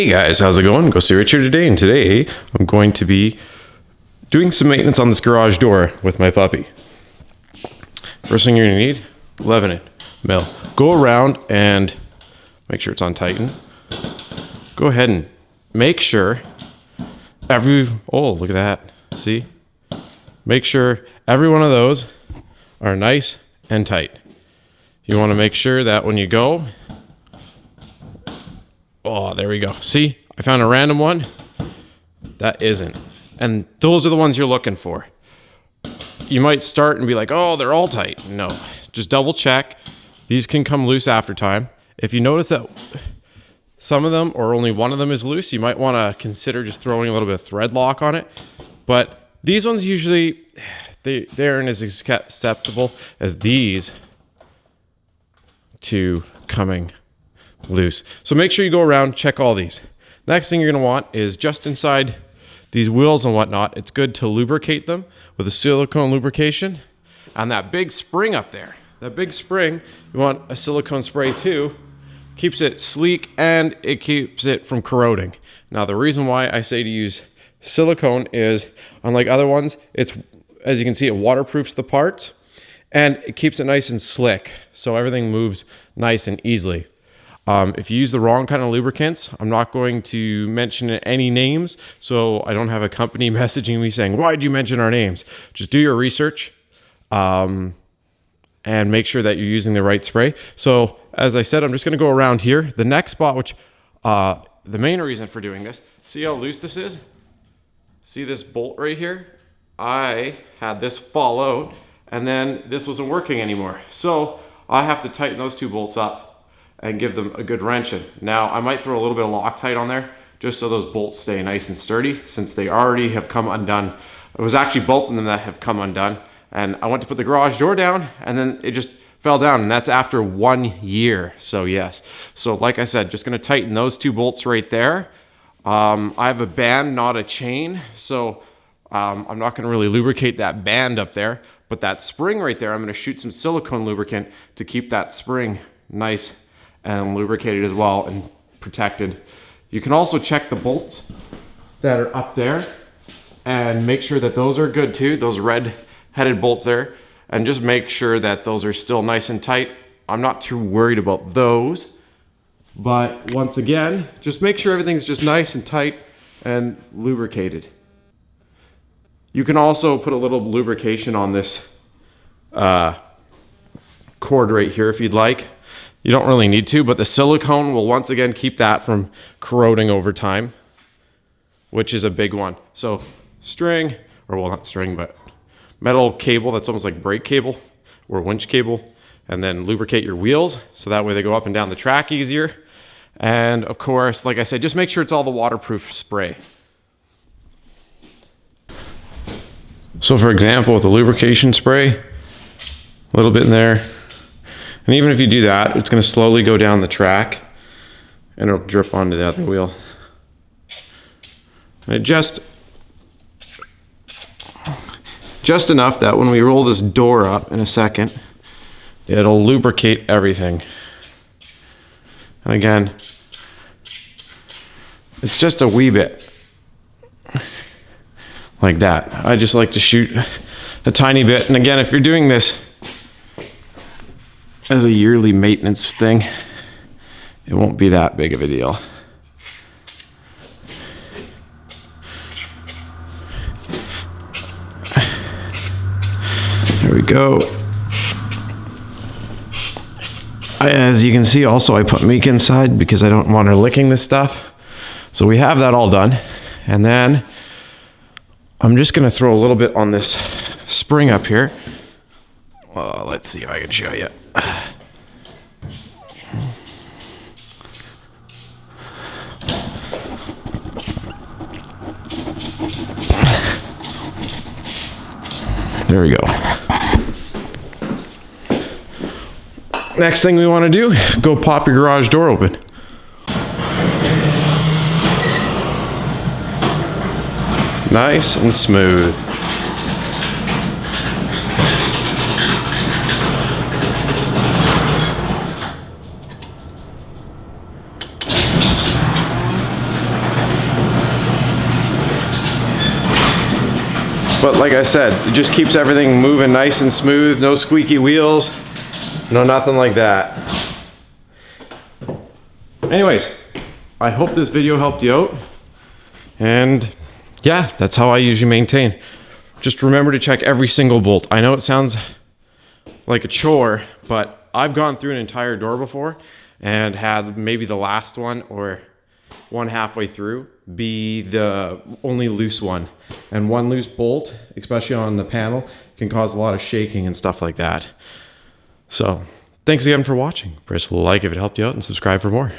Hey guys, how's it going? Go see Rich here today, and today I'm going to be doing some maintenance on this garage door with my puppy. First thing you're gonna need, 11 mil. Go around and make sure it's on tighten. Go ahead and make sure oh, look at that, see? Make sure every one of those are nice and tight. You wanna make sure that when you go, oh, there we go. See, I found a random one. That isn't. And those are the ones you're looking for. You might start and be like, oh, they're all tight. No, just double check. These can come loose after time. If you notice that some of them or only one of them is loose, you might want to consider just throwing a little bit of thread lock on it. But these ones usually, they aren't as acceptable as these two coming loose. So make sure you go around, check all these. Next thing you're going to want is just inside these wheels and whatnot, it's good to lubricate them with a silicone lubrication. And that big spring up there, that big spring, you want a silicone spray too. Keeps it sleek and it keeps it from corroding. Now the reason why I say to use silicone is, unlike other ones, it's, as you can see, it waterproofs the parts and it keeps it nice and slick, so everything moves nice and easily. If you use the wrong kind of lubricants, I'm not going to mention any names, so I don't have a company messaging me saying, why did you mention our names? Just do your research and make sure that you're using the right spray. So as I said, I'm just going to go around here. The next spot, which the main reason for doing this, see how loose this is? See this bolt right here? I had this fall out and then this wasn't working anymore. So I have to tighten those two bolts up and give them a good wrenching. Now, I might throw a little bit of Loctite on there just so those bolts stay nice and sturdy, since they already have come undone. It was actually both of them that have come undone. And I went to put the garage door down and then it just fell down, and that's after 1 year. So yes. So like I said, just gonna tighten those two bolts right there. I have a band, not a chain. So I'm not gonna really lubricate that band up there, but that spring right there, I'm gonna shoot some silicone lubricant to keep that spring nice and lubricated as well and protected. You can also check the bolts that are up there and make sure that those are good too, those red headed bolts there, and just make sure that those are still nice and tight. I'm not too worried about those, but once again, just make sure everything's just nice and tight and lubricated. You can also put a little lubrication on this cord right here if you'd like. You don't really need to, but the silicone will once again keep that from corroding over time, which is a big one. So string, or well, not string, but metal cable that's almost like brake cable or winch cable, and then lubricate your wheels so that way they go up and down the track easier. And of course, like I said, just make sure it's all the waterproof spray. So for example, with the lubrication spray, a little bit in there, and even if you do that, it's going to slowly go down the track and it'll drip onto the other wheel. And just enough that when we roll this door up in a second, it'll lubricate everything. And again, it's just a wee bit like that. I just like to shoot a tiny bit. And again, if you're doing this as a yearly maintenance thing, it won't be that big of a deal. There we go. As you can see, also I put Meek inside because I don't want her licking this stuff. So we have that all done. And then I'm just gonna throw a little bit on this spring up here. Well, let's see if I can show you. There we go. Next thing we want to do, go pop your garage door open. Nice and smooth. But like I said, it just keeps everything moving nice and smooth, no squeaky wheels, no nothing like that. Anyways, I hope this video helped you out. And yeah, that's how I usually maintain. Just remember to check every single bolt. I know it sounds like a chore, but I've gone through an entire door before and had maybe the last one or one halfway through be the only loose one. And one loose bolt, especially on the panel, can cause a lot of shaking and stuff like that. So thanks again for watching. Press like if it helped you out and subscribe for more.